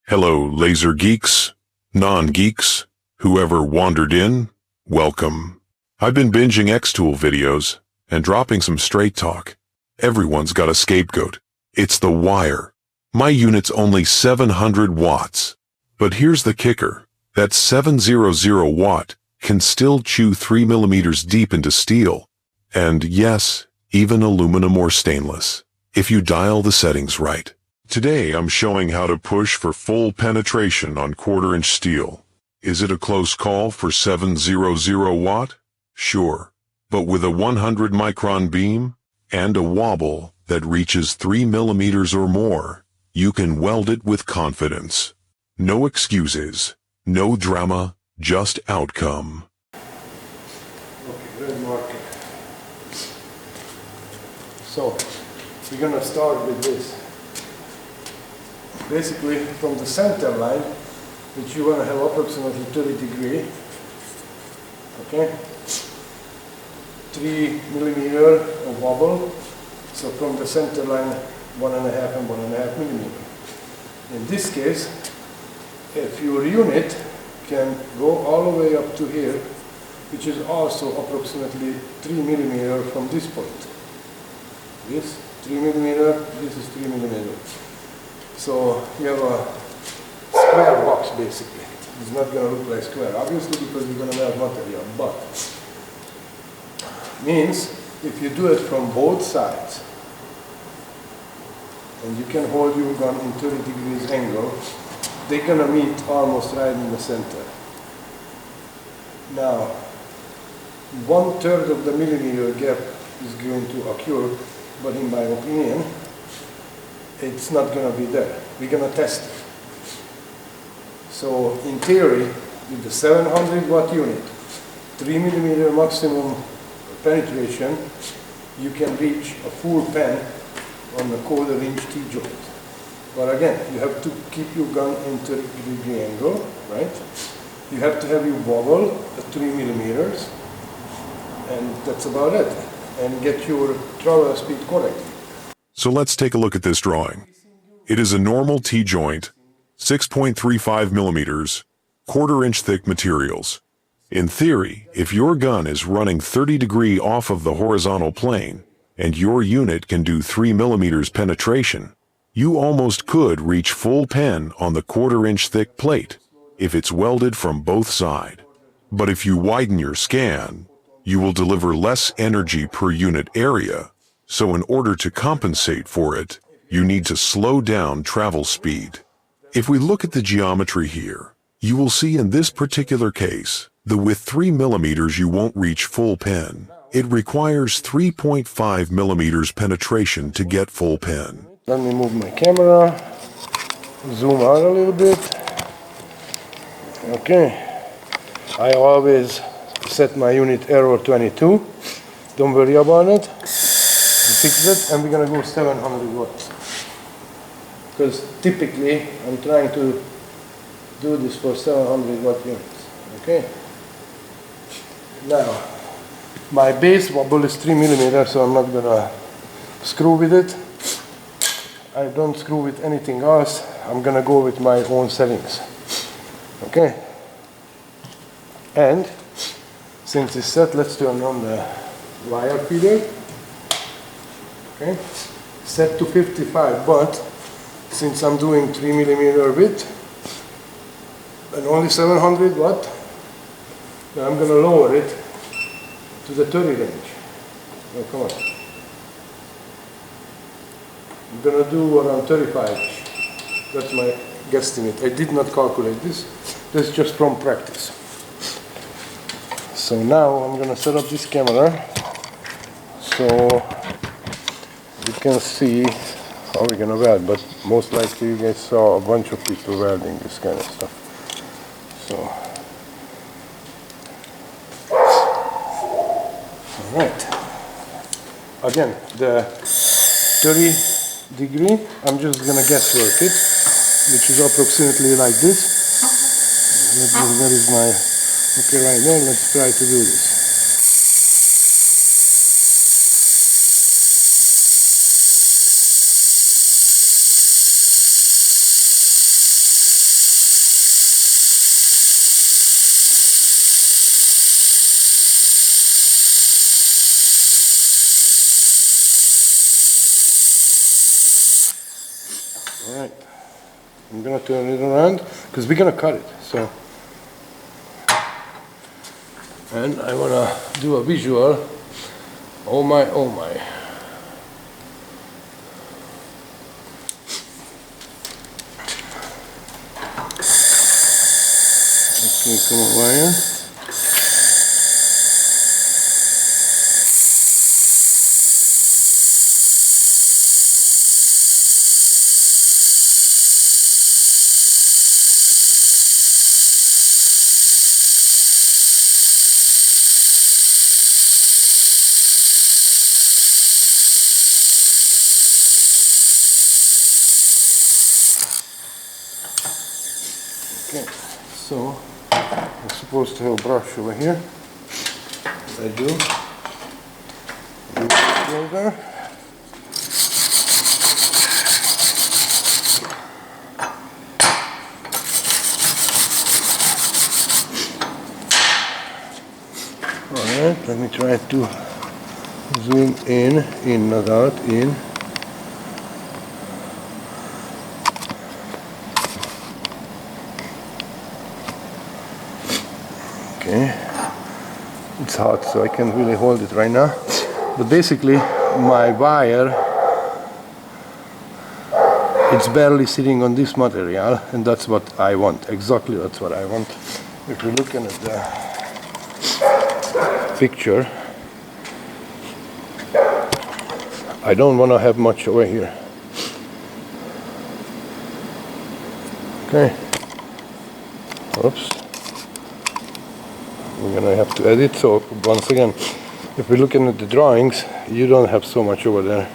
Hello, laser geeks, non-geeks, whoever wandered in, welcome. I've been binging Xtool videos and dropping some straight talk. Everyone's got a scapegoat. It's the wire. My unit's only 700 watts. But here's the kicker. That 700 watt can still chew 3 millimeters deep into steel. And yes, even aluminum or stainless, if you dial the settings right. Today I'm showing how to push for full penetration on quarter-inch steel. Is it a close call for 700 watt? Sure. But with a 100 micron beam and a wobble that reaches 3 millimeters or more, you can weld it with confidence. No excuses, no drama, just outcome. Okay, red marker. So, we're gonna start with this. Basically, from the center line, which you want to have approximately 30 degrees, okay, 3 millimeter of wobble. So from the center line, 1.5 and 1.5 millimeter. In this case, if your unit can go all the way up to here, which is also approximately 3 millimeter from this point. This 3 millimeter, this is 3 millimeter. So you have a square box basically. It's not going to look like square, obviously, because you're going to have material, but means if you do it from both sides and you can hold your gun in 30 degrees angle, they're going to meet almost right in the center. Now, 1/3 of the millimeter gap is going to occur, but in my opinion, it's not going to be there. We're going to test it. So in theory, with the 700 watt unit, 3 millimeter maximum penetration, you can reach a full pen on the quarter-inch T-joint. But again, you have to keep your gun in 30 degree angle, right? You have to have your wobble at 3 millimeters, and that's about it. And get your travel speed correctly. So let's take a look at this drawing. It is a normal T-joint, 6.35 millimeters, quarter-inch thick materials. In theory, if your gun is running 30 degrees off of the horizontal plane, and your unit can do 3 millimeters penetration, you almost could reach full pen on the quarter-inch thick plate, if it's welded from both sides. But if you widen your scan, you will deliver less energy per unit area. So in order to compensate for it, you need to slow down travel speed. If we look at the geometry here, you will see in this particular case, that with 3 millimeters you won't reach full pen. It requires 3.5 millimeters penetration to get full pen. Let me move my camera, zoom out a little bit. Okay, I always set my unit error 22. Don't worry about it. Fix it, and we're gonna go 700 watts. Because typically, I'm trying to do this for 700 watt units. Okay. Now, my base wobble is 3 millimeters, so I'm not gonna screw with it. I don't screw with anything else. I'm gonna go with my own settings. Okay. And since it's set, let's turn on the wire feeder. Okay, set to 55, but since I'm doing 3 millimeter width and only 700 watt, then I'm going to lower it to the 30 range. Oh, come on. I'm going to do around 35. That's my guesstimate. I did not calculate this. This is just from practice. So now I'm going to set up this camera so you can see how we're gonna weld, but most likely you guys saw a bunch of people welding this kind of stuff. So, alright. Again, the 30 degree, I'm just gonna guesswork it, which is approximately like this. Where is my, okay, right there, let's try to do this. Alright, I'm gonna turn it around because we're gonna cut it. So, and I wanna do a visual. Oh my, oh my. Okay, come on, wire. Okay, so I'm supposed to have a brush over here. I do. Welder. Alright, let me try to zoom in, not out, in. Okay, it's hot, so I can't really hold it right now. But basically, my wire, it's barely sitting on this material, and that's what I want. Exactly, that's what I want. If you're looking at the picture, I don't want to have much over here. Okay. Oops. We're gonna have to edit. So once again, if we're looking at the drawings, you don't have so much over there.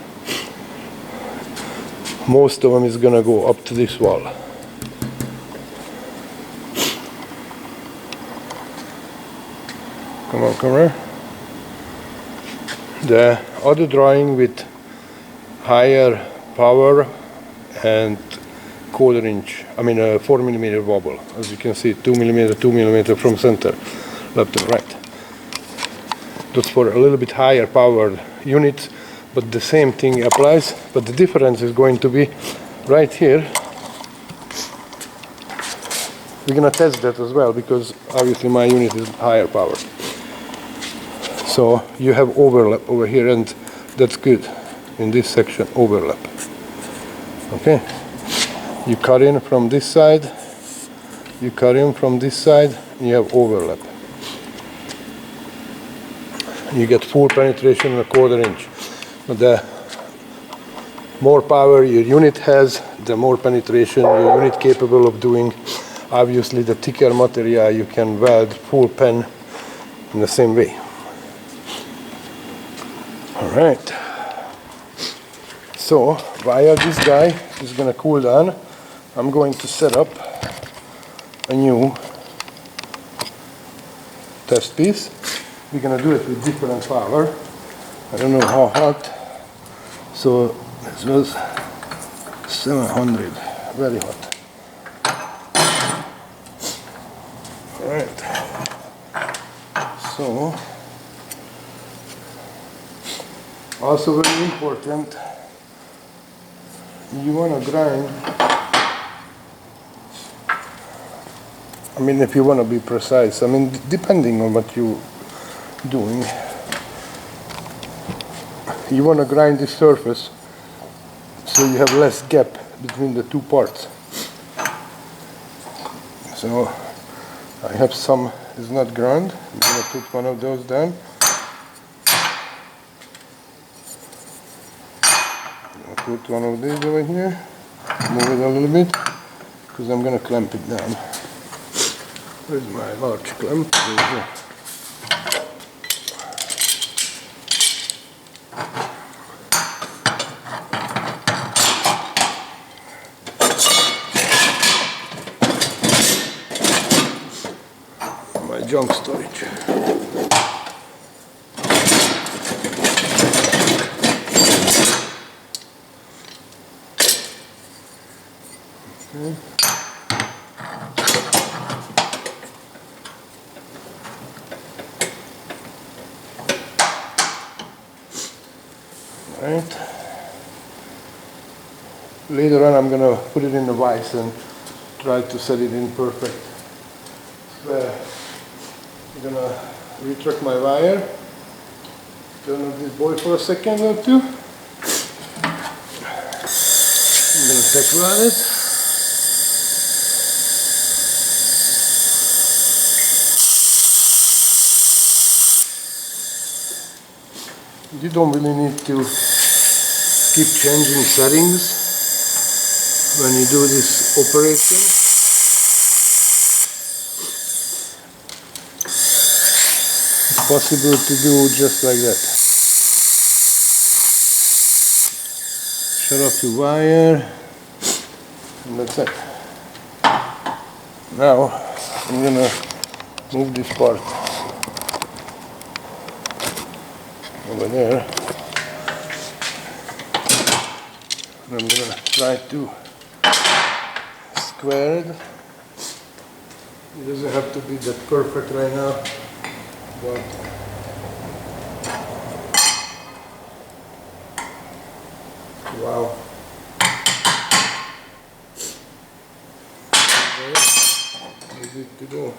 Most of them is gonna go up to this wall. Come on, come here. The other drawing with higher power and 1/4 inch, I mean a 4mm wobble. As you can see, 2mm, 2mm from center, left and right. That's for a little bit higher powered units, but the same thing applies, but the difference is going to be right here. We're gonna test that as well, because obviously my unit is higher powered. So you have overlap over here, and that's good. In this section, overlap. Okay. You cut in from this side, you cut in from this side, and you have overlap. You get full penetration in a 1/4 inch. But the more power your unit has, the more penetration your unit capable of doing. Obviously, the thicker material you can weld full pen in the same way. All right. So while this guy is going to cool down, I'm going to set up a new test piece. We're going to do it with different power. I don't know how hot. So this was 700, very hot. All right. So also very important, you want to grind, I mean, if you want to be precise, I mean, depending on what you're doing, you want to grind the surface so you have less gap between the two parts. So I have some is not ground. I'm going to put one of those down. I'll put one of these over here, move it a little bit, because I'm going to clamp it down. Where's my large clamp? Over here. My junk storage. Okay. Right. Later on I'm gonna put it in the vise and try to set it in perfect square. I'm gonna retract my wire, turn on this boy for a second or two. I'm gonna tack run it. You don't really need to keep changing settings when you do this operation. It's possible to do just like that. Shut off your wire, and that's it. Now I'm gonna move this part over there, and I'm gonna try to square it. It doesn't have to be that perfect right now, but wow. Okay, we're good to go.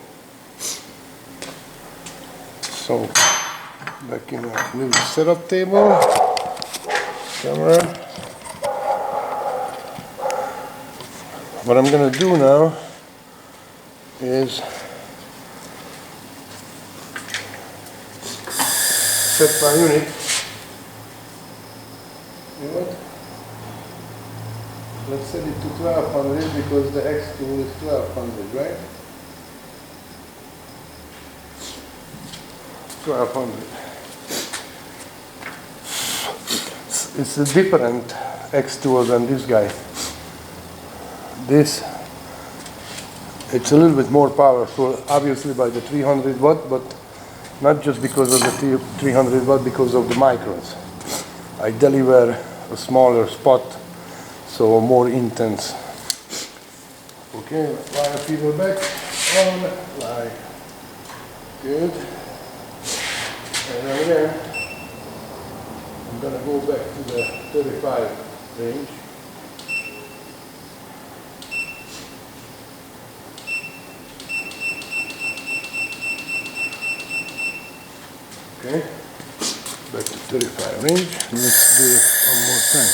So, back in a little setup table, camera. What I'm gonna do now is set my unit. You know what? Let's set it to 1200 because the Xtool is 1200, right? 1200. It's a different Xtool than this guy. This, it's a little bit more powerful, obviously by the 300 watt, but not just because of the 300 watt, because of the microns. I deliver a smaller spot, so more intense. Okay, wire feeder back on, like good. And again, I'm gonna go back to the 35 range. Okay, back to 35 range. Let's do it one more time.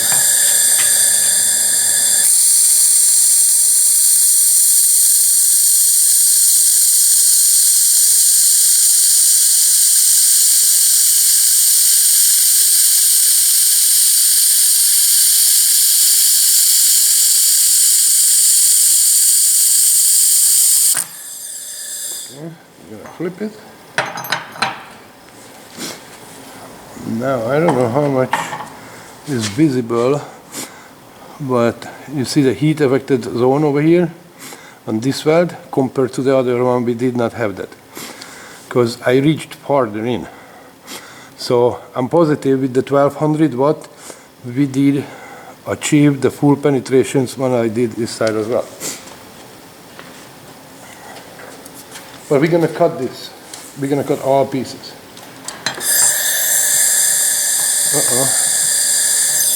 Okay, I'm gonna flip it. Now, I don't know how much is visible, but you see the heat affected zone over here on this weld compared to the other one. We did not have that because I reached farther in. So I'm positive with the 1200 watt we did achieve the full penetrations when I did this side as well. But we're gonna cut this. We're gonna cut all pieces.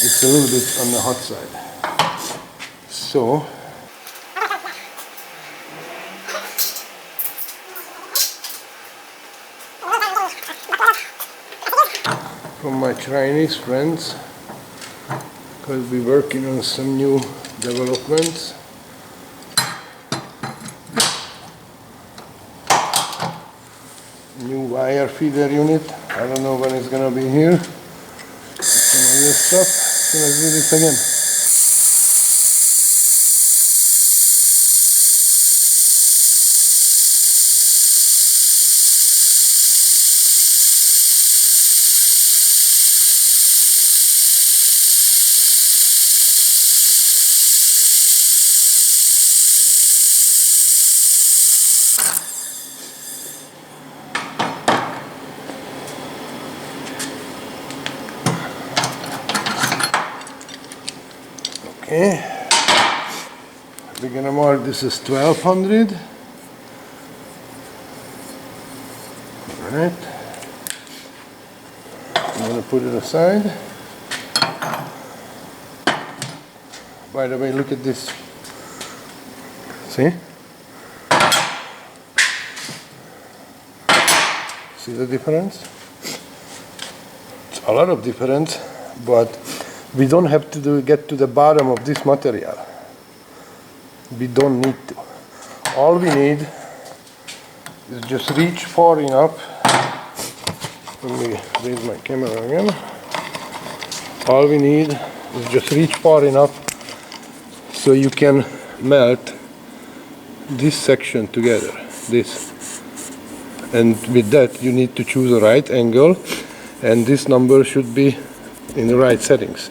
It's a little bit on the hot side. So, from my Chinese friends, because we're working on some new developments. New wire feeder unit. I don't know when it's gonna be here. Some of this stuff. Gonna do this again. Okay, we're gonna mark this as 1200. Alright, I'm gonna put it aside. By the way, look at this. See? See the difference? It's a lot of difference, but we don't have to get to the bottom of this material. We don't need to. All we need is just reach far enough. Let me raise my camera again. All we need is just reach far enough so you can melt this section together, this. And with that you need to choose a right angle, and this number should be in the right settings.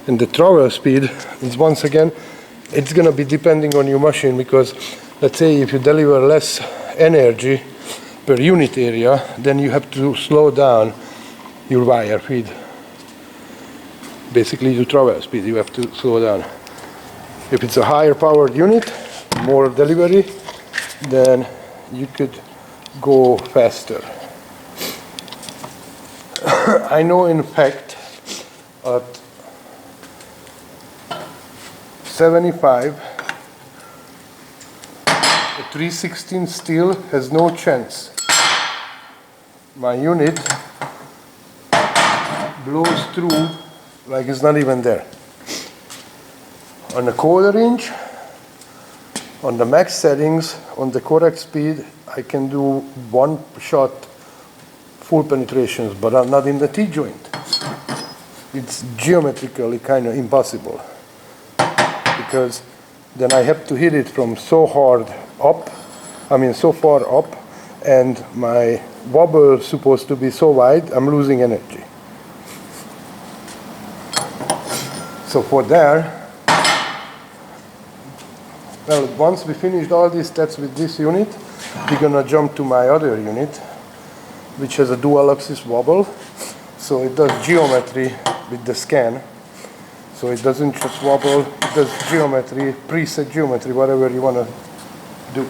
And the travel speed is, once again, it's gonna be depending on your machine, because let's say if you deliver less energy per unit area, then you have to slow down your wire feed. Basically your travel speed, you have to slow down. If it's a higher powered unit, more delivery, then you could go faster. I know in fact at 75 a 316 steel has no chance. My unit blows through like it's not even there. On a 1/4 inch, on the max settings, on the correct speed, I can do one shot full penetrations, but I'm not in the T-joint. It's geometrically kind of impossible, because then I have to hit it from so hard up, so far up, and my wobble is supposed to be so wide, I'm losing energy. So for there, well, once we finished all these steps with this unit, we're gonna jump to my other unit, which has a dual axis wobble. So it does geometry with the scan. So it doesn't just wobble, it does geometry, preset geometry, whatever you wanna do.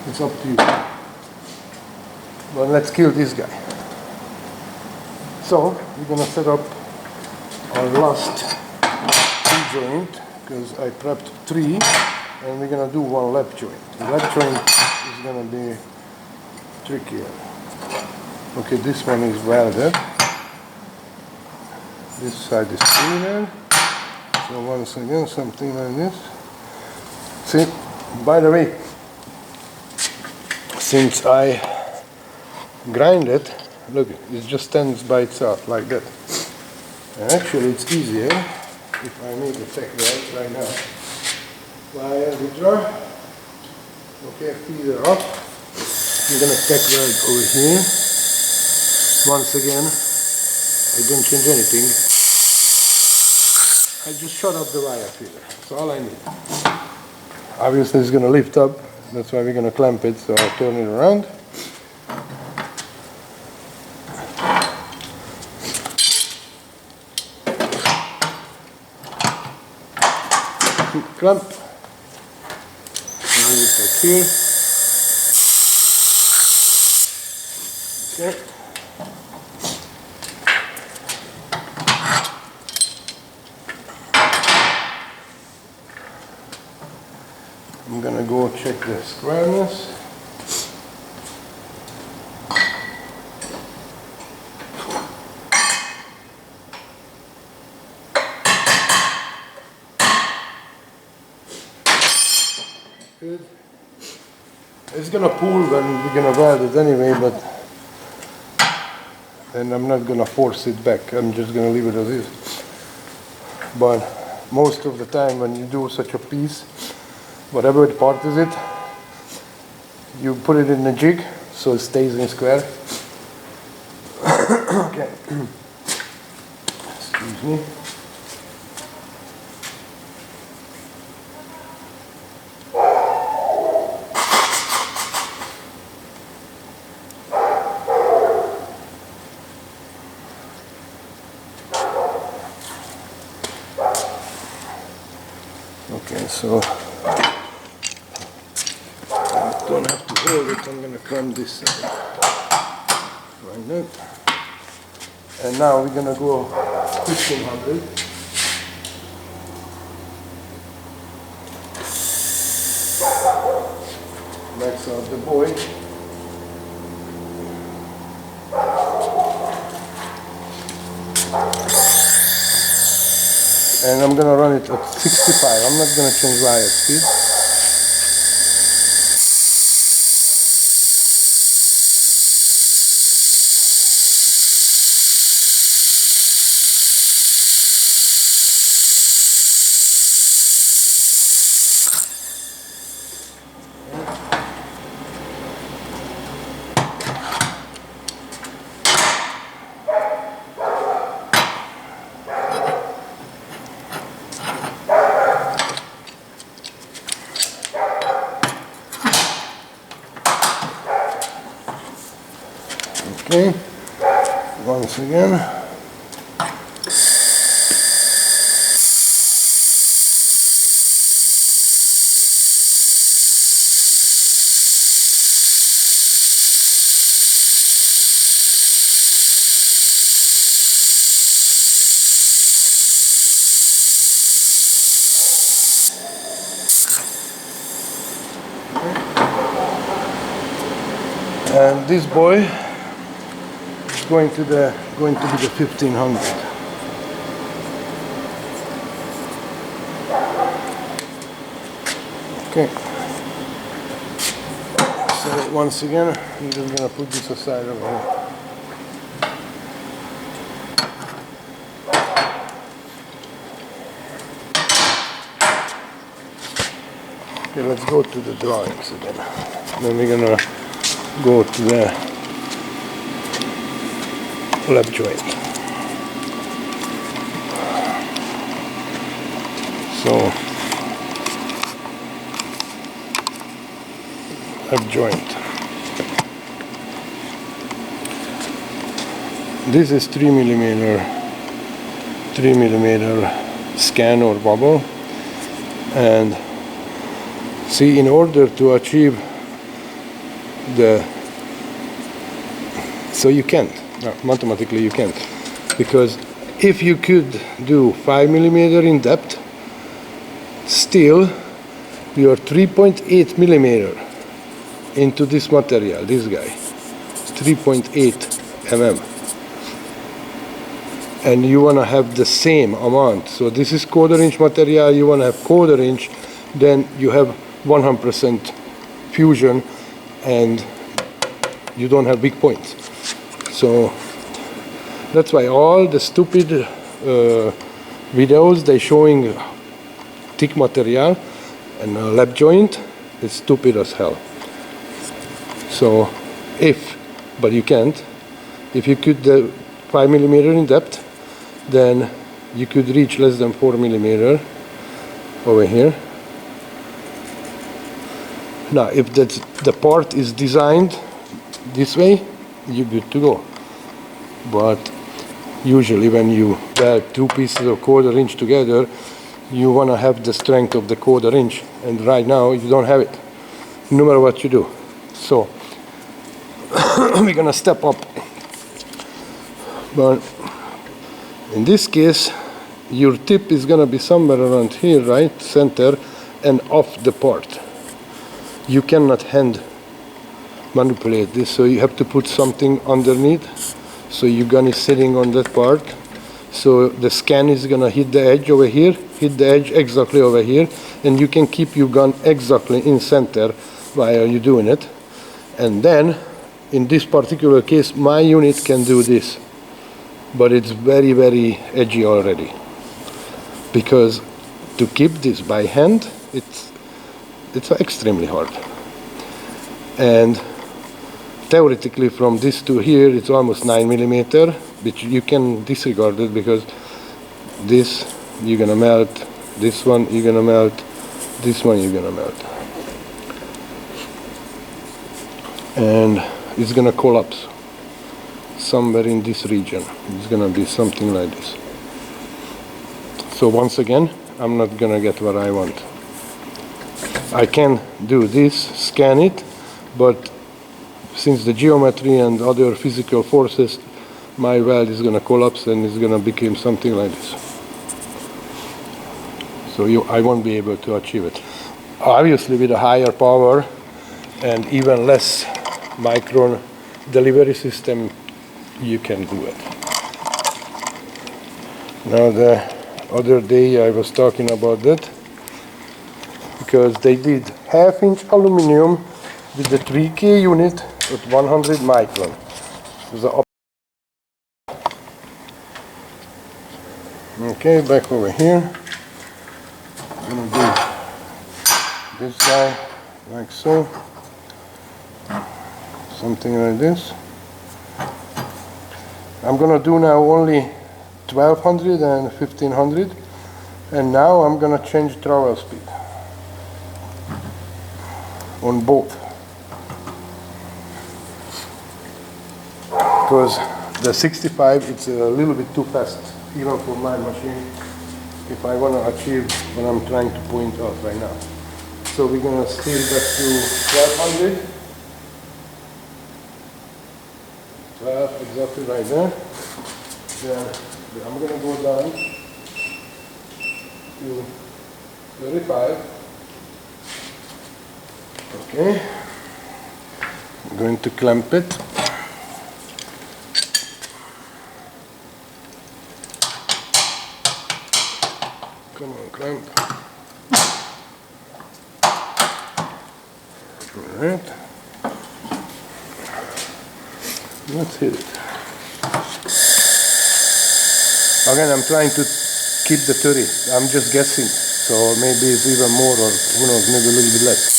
It's up to you. But let's kill this guy. So we're gonna set up our last joint, because I prepped 3, and we're gonna do 1 lap joint. The lap joint is gonna be trickier. Okay, this one is welded. This side is cleaner. So once again, something like this. See, by the way, since I grind it, look, it just stands by itself like that. And actually it's easier if I make a tech weld right now. Wire withdraw. Okay, feeder up. I'm gonna tech weld over here. Once again, I didn't change anything. I just shut up the wire feeder. That's all I need. Obviously it's gonna lift up. That's why we're gonna clamp it. So I'll turn it around. Clamp. Now it's like here. Okay. I'm gonna go check the squareness. Good. It's gonna pull when we're gonna weld it anyway, but and I'm not gonna force it back. I'm just gonna leave it as is. But most of the time when you do such a piece, whatever part is it, you put it in a jig so it stays in square. Okay. Excuse me. Okay, so I don't have to hold it, I'm going to clamp this side. Like that. And now we're going to go 1500. Max out the buoy. And I'm gonna run it at 65. I'm not gonna change wire speed. Okay, once again. And this boy going to be the 1500. Okay. So once again, I'm just gonna put this aside over here. Okay, let's go to the drawings again. Then we're gonna go to the lap joint. So, lap joint. This is 3mm scan or wobble, and see, in order to achieve so you can't. No, mathematically you can't, because if you could do 5mm in depth, still you are 3.8mm into this material, this guy, 3.8 mm, and you want to have the same amount. So this is 1/4 inch material, you want to have 1/4 inch, then you have 100% fusion and you don't have big points. So that's why all the stupid videos they showing thick material and a lap joint is stupid as hell. So but you can't, if you could 5mm in depth, then you could reach less than 4mm over here. Now if the part is designed this way, you're good to go. But usually when you weld two pieces of 1/4 inch together, you want to have the strength of the 1/4 inch, and right now you don't have it, no matter what you do. So we're gonna step up. But in this case, your tip is gonna be somewhere around here, right, center, and off the part. You cannot hand manipulate this, so you have to put something underneath, so your gun is sitting on that part, so the scan is gonna hit the edge over here, hit the edge exactly over here, and you can keep your gun exactly in center while you're doing it. And then in this particular case my unit can do this, but it's very, very edgy already, because to keep this by hand, it's extremely hard. And theoretically from this to here it's almost 9mm, which you can disregard it, because this you're gonna melt, this one you're gonna melt, this one you're gonna melt, and it's gonna collapse somewhere in this region. It's gonna be something like this. So once again, I'm not gonna get what I want. I can do this, scan it, but since the geometry and other physical forces, my weld is gonna collapse and it's gonna become something like this. So I won't be able to achieve it. obviously with a higher power and even less micron delivery system, you can do it. Now the other day I was talking about that because they did 1/2-inch aluminum with the 3K unit at 100 micron. Okay, back over here. I'm gonna do this guy like so. Something like this. I'm gonna do now only 1200 and 1500, and now I'm gonna change travel speed on both, because the 65 it's a little bit too fast even for my machine if I want to achieve what I'm trying to point out right now. So we're gonna scale back to 1200. 12 exactly right there. Then I'm gonna go down to 35. Okay. I'm going to clamp it. Come on, clamp. All right. Let's hit it. Again, I'm trying to keep the 30. I'm just guessing. So maybe it's even more, or who knows, maybe a little bit less.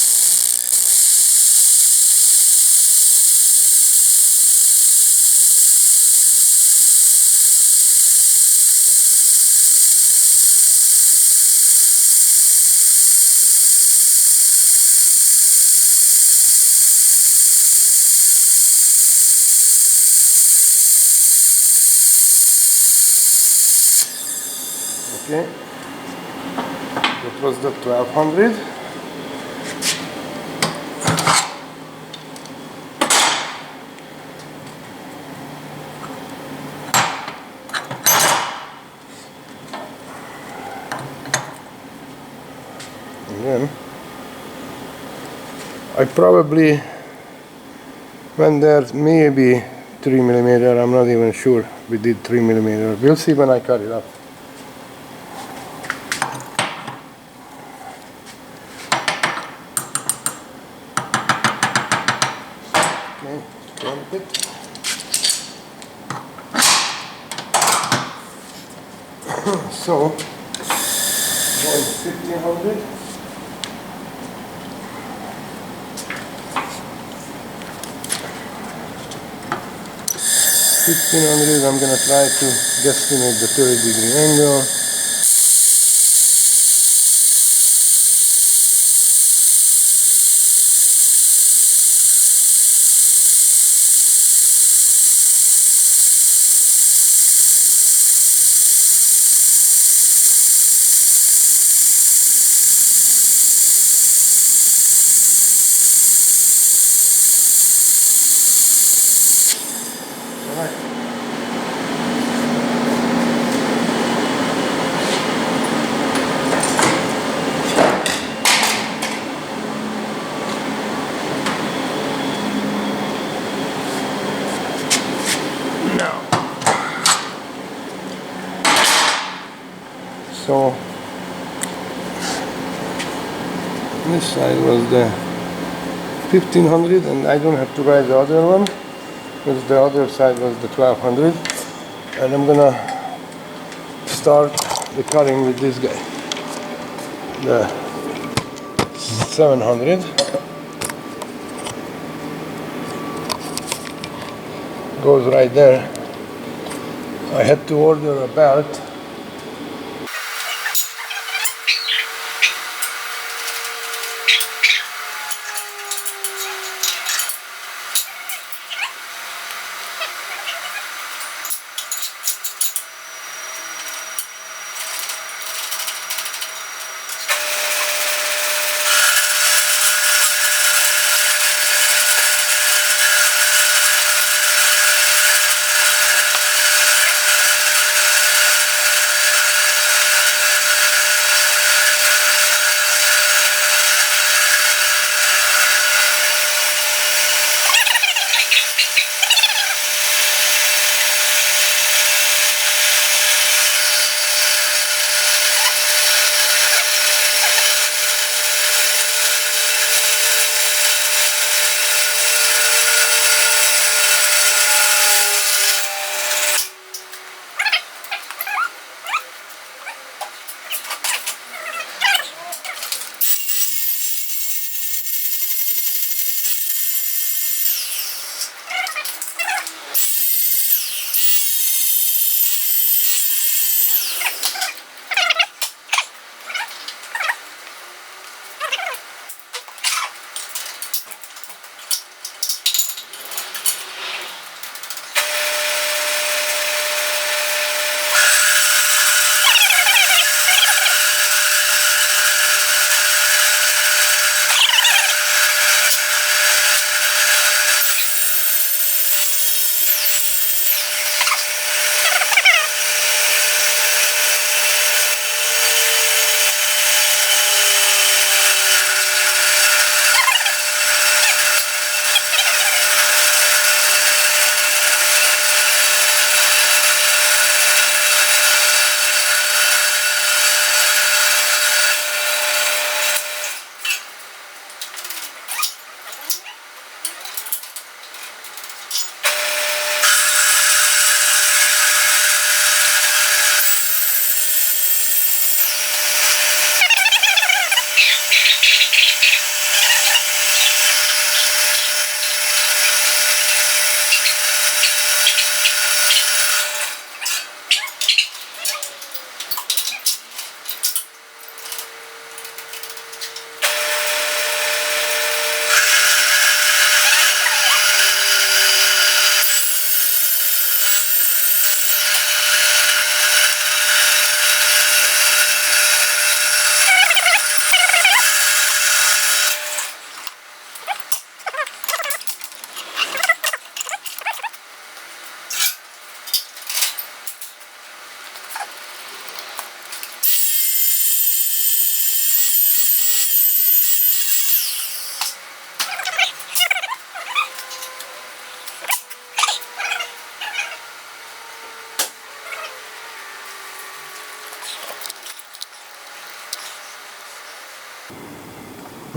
Okay, that was the 1200. And then I probably went there maybe 3mm, I'm not even sure we did 3mm. We'll see when I cut it up. Okay, clamp it. So, going 1500. 1500, I'm going to try to guesstimate the 30-degree angle. So this side was the 1500, and I don't have to write the other one because the other side was the 1200. And I'm gonna start the cutting with this guy, the 700. Goes right there. I had to order a belt.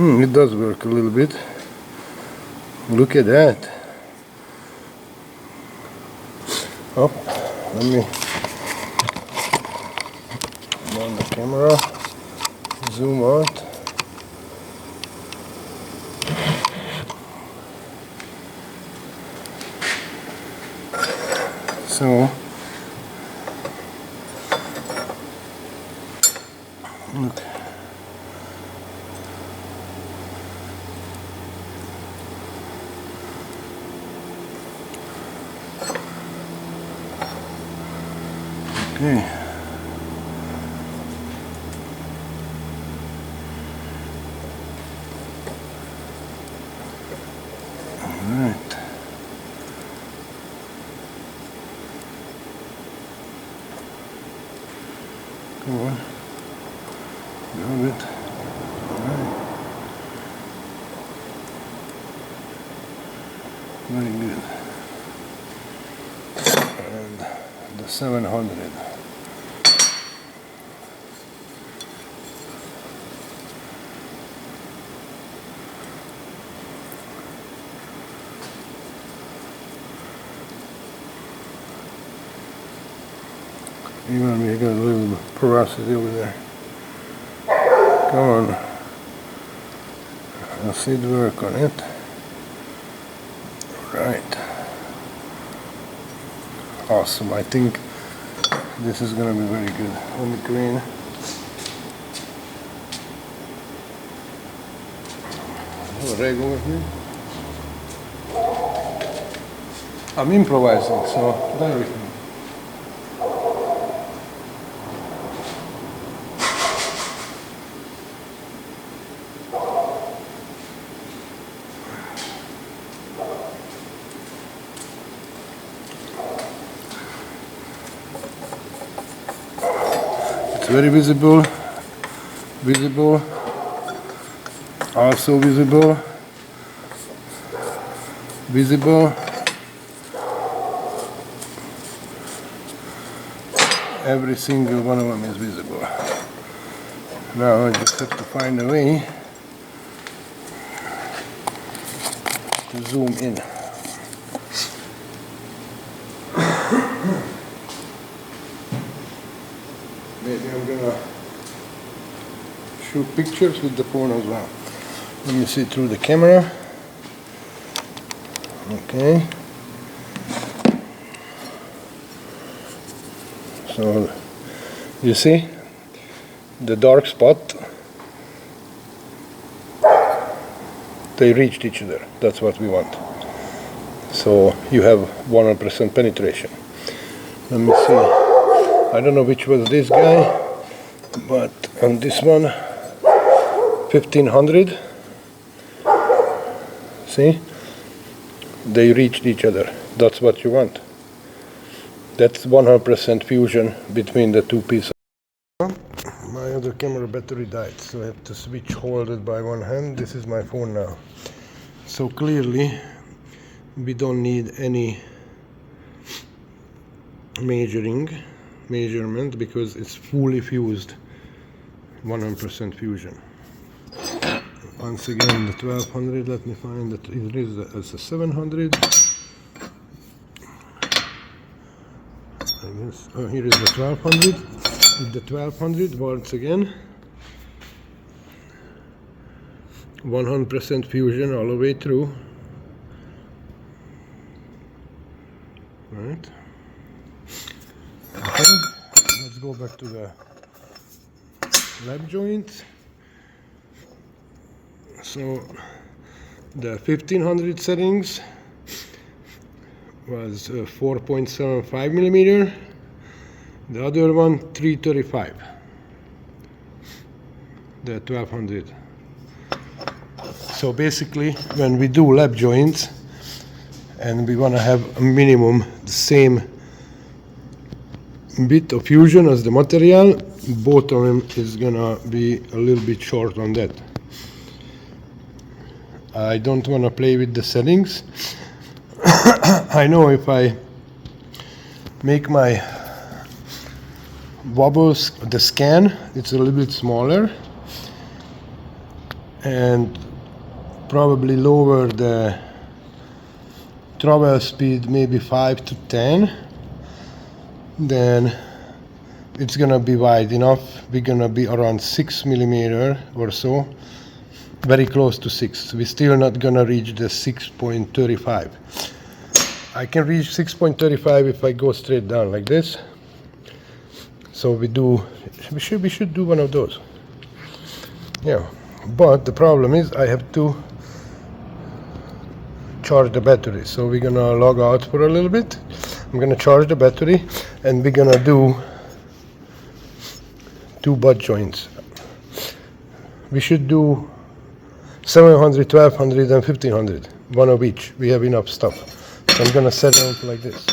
It does work a little bit. Look at that. Oh, let me on the camera, zoom out. So look. Okay. Alright. Come on. Grab it. Alright. Very good. And the 700. Even we got a little porosity over there. Come on. I'll see the work on it. Right. Awesome. I think this is gonna be very good on the green. Have a rag over here. I'm improvising, so bear with me. Very visible, also visible, every single one of them is visible. Now I just have to find a way to zoom in. Maybe I'm gonna shoot pictures with the phone as well. Let me see through the camera. Okay. So you see the dark spot, they reached each other. That's what we want. So you have 100% penetration. Let me see. I don't know which was this guy, but on this one, 1500. See? They reached each other. That's what you want. That's 100% fusion between the two pieces. My other camera battery died, so I have to switch, hold it by one hand. This is my phone now. So clearly, we don't need any measurement because it's fully fused, 100% fusion. Once again, the 1200, let me find that it is as a 700. I guess, oh, here is the 1200. With the 1200, once again, 100% fusion all the way through. Right. Okay, let's go back to the lap joint. So the 1500 settings was 4.75 millimeter. The other one 335. The 1200. So basically, when we do lap joints and we want to have a minimum the same bit of fusion as the material, both of them is gonna be a little bit short on that. I don't want to play with the settings. I know if I make my wobbles, the scan, it's a little bit smaller, and probably lower the travel speed maybe 5 to 10, then it's gonna be wide enough. We're gonna be around 6 millimeter or so, very close to 6. We're still not gonna reach the 6.35. I can reach 6.35 if I go straight down like this. So we should do one of those. Yeah, but the problem is I have to charge the battery. So we're gonna log out for a little bit. I'm gonna charge the battery, and we're gonna do 2 butt joints. We should do 700, 1200 and 1500, one of each. We have enough stuff. So I'm gonna set it up like this.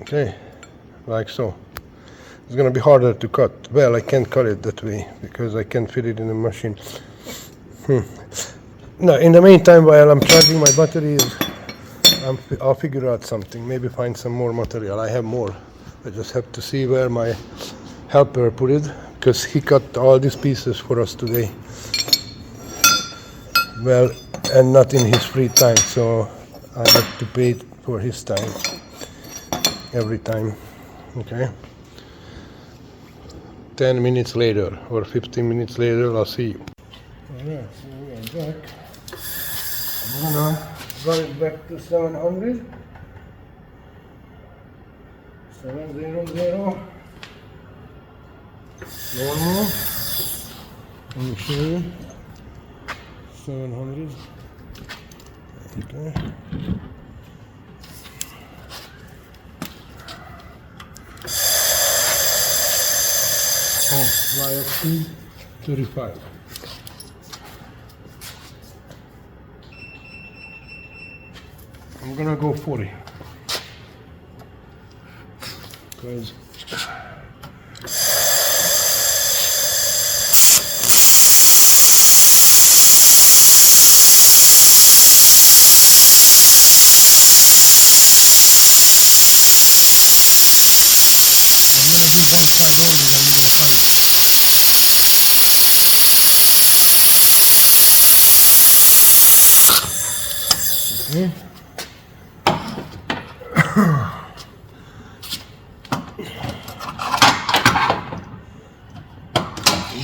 Okay, like so. It's gonna be harder to cut. Well, I can't cut it that way because I can't fit it in the machine. Now, in the meantime, while I'm charging my batteries, I'll figure out something. Maybe find some more material. I have more. I just have to see where my helper put it, because he cut all these pieces for us today. Well, and not in his free time, so I have to pay for his time every time. Okay. 10 minutes later or 15 minutes later, I'll see you. Alright, so we are back. I'm gonna run it back to 700. 700. Normal. Let me show you. 700. Okay. Wire speed 35. I'm gonna go 40 because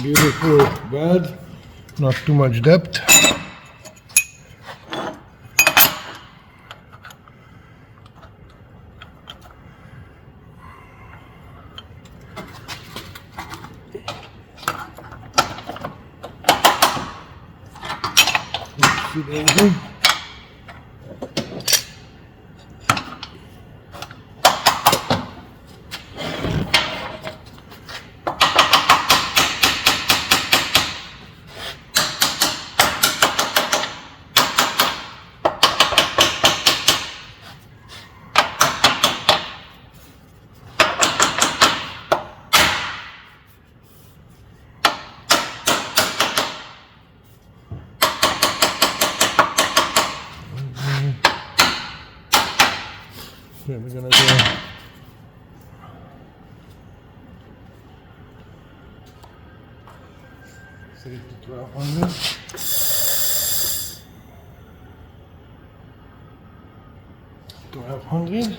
beautiful weld, not too much depth. Okay, we're gonna go 3 to 1200. 1200.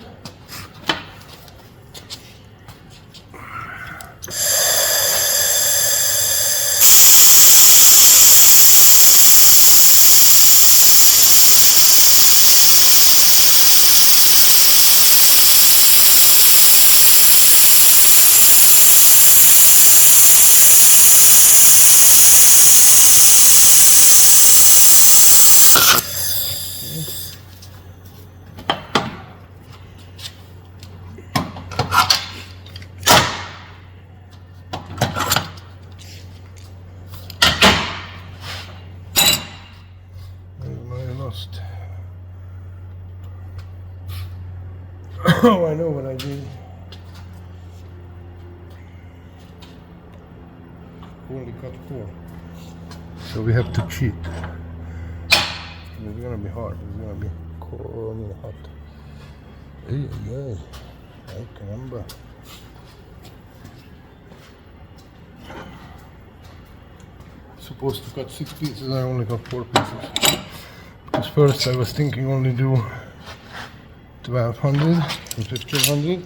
Oh, I know what I did. Only cut 4. So we have to cheat. It's gonna be hard. It's gonna be cold, hot. Ay, caramba. supposed to cut 6 pieces, I only got 4 pieces. Because first I was thinking only do 1200 and 1500.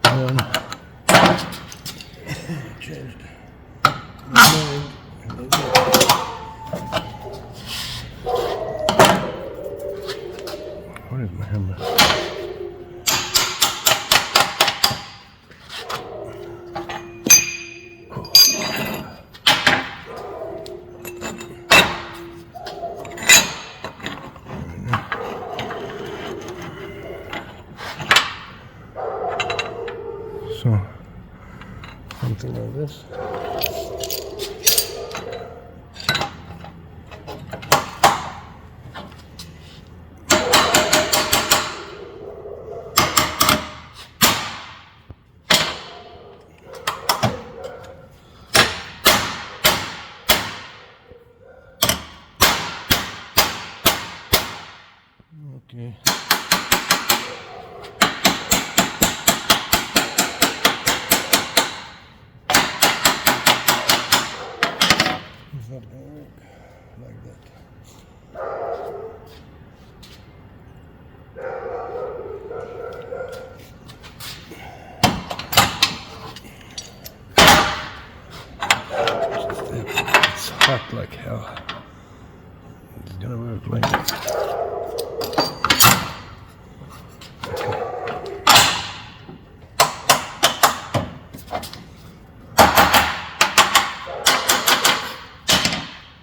And then changed my mind and I did. Where is my hammer? So, something like this. Okay. It's not gonna work like that. It's hot like hell. It's gonna work like that.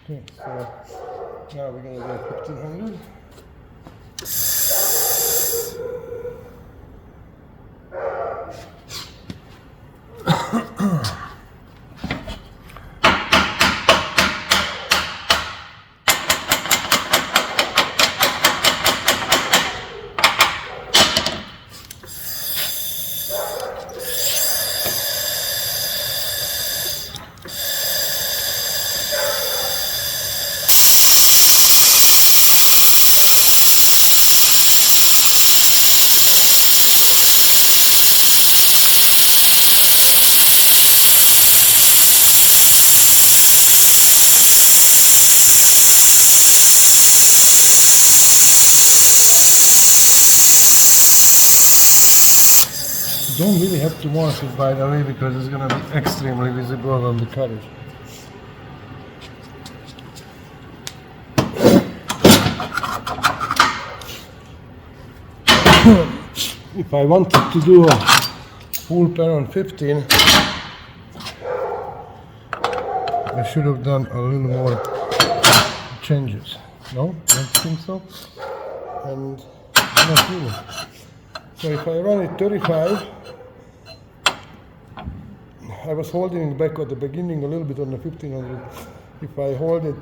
Okay, so now we're gonna go 1500. Don't really have to mark it, by the way, because it's gonna be extremely visible on the cutter. If I wanted to do a full pair on 15, I should have done a little more changes. No? Don't think so? And not really. So if I run it 35, I was holding it back at the beginning a little bit on the 1500. If I hold it,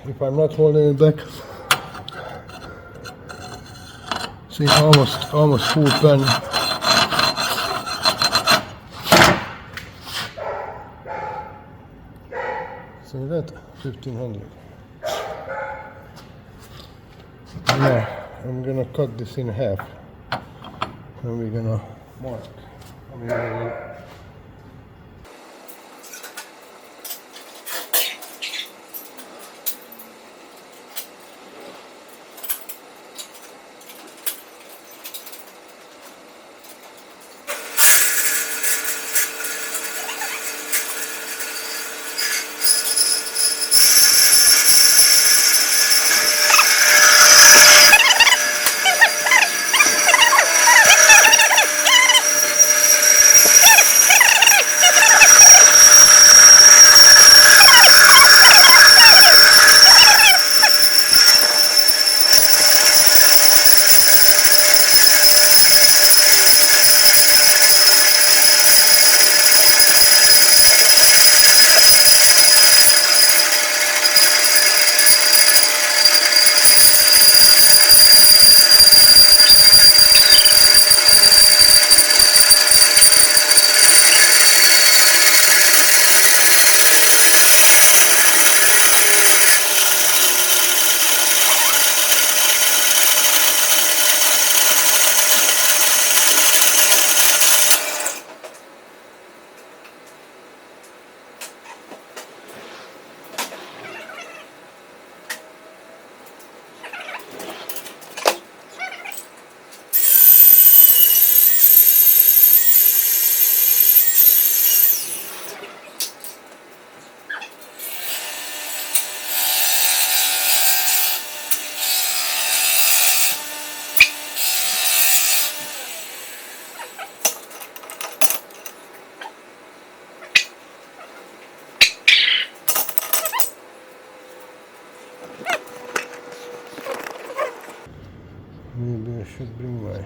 if I'm not holding it back, see, almost full pen. See that? 1500. Now I'm gonna cut this in half, and we're gonna mark. should bring my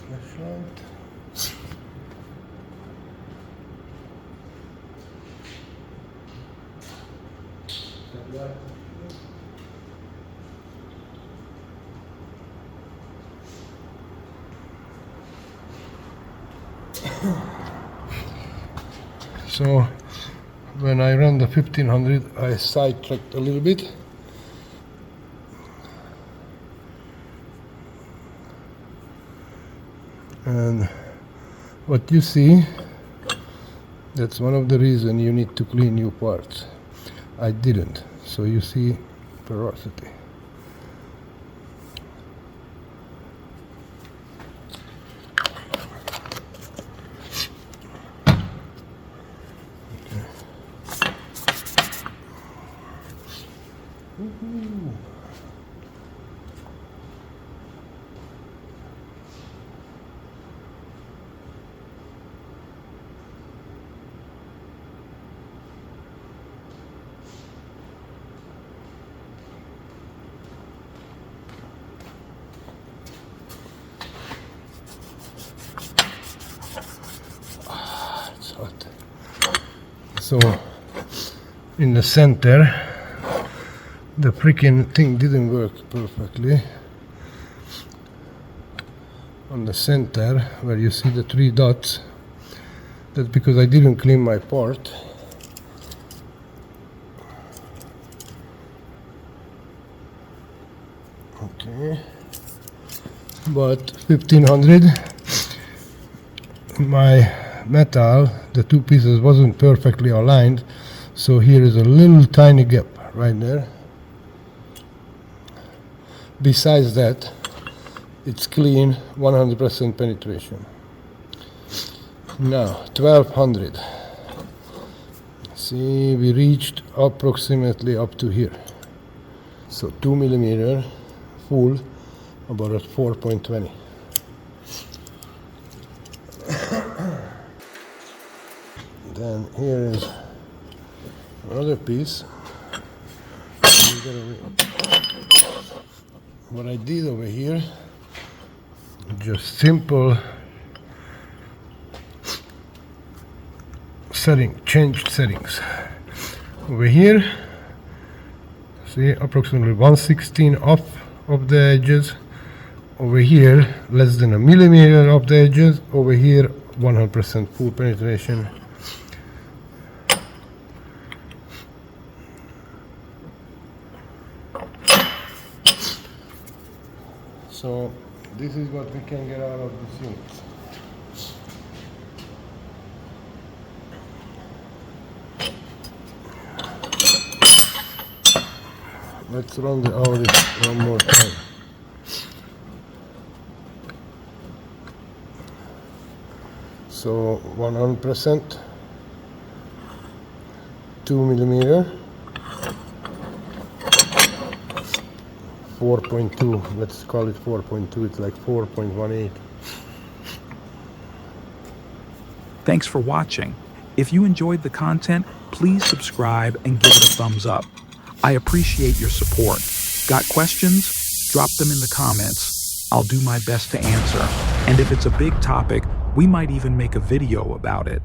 flashlight. So when I ran the 1500, I sidetracked a little bit. And what you see, that's one of the reasons you need to clean new parts. I didn't, so you see porosity. It's hot. So in the center, the freaking thing didn't work perfectly. On the center, where you see the 3 dots, that's because I didn't clean my part. Okay. But 1500, my metal, the 2 pieces wasn't perfectly aligned, so here is a little tiny gap right there. Besides that, it's clean, 100% penetration. Now 1200. See, we reached approximately up to here. So 2 millimeter full, about at 4.20. Then here is another piece. What I did over here, just simple changed settings. Over here, see, approximately 1/16 off of the edges. Over here, less than a millimeter off the edges. Over here, 100% full penetration. So this is what we can get out of this unit. Let's run the average one more time. So 100%, 2 millimeter, 4.2, let's call it 4.2, it's like 4.18. Thanks for watching. If you enjoyed the content, please subscribe and give it a thumbs up. I appreciate your support. Got questions? Drop them in the comments. I'll do my best to answer. And if it's a big topic, we might even make a video about it.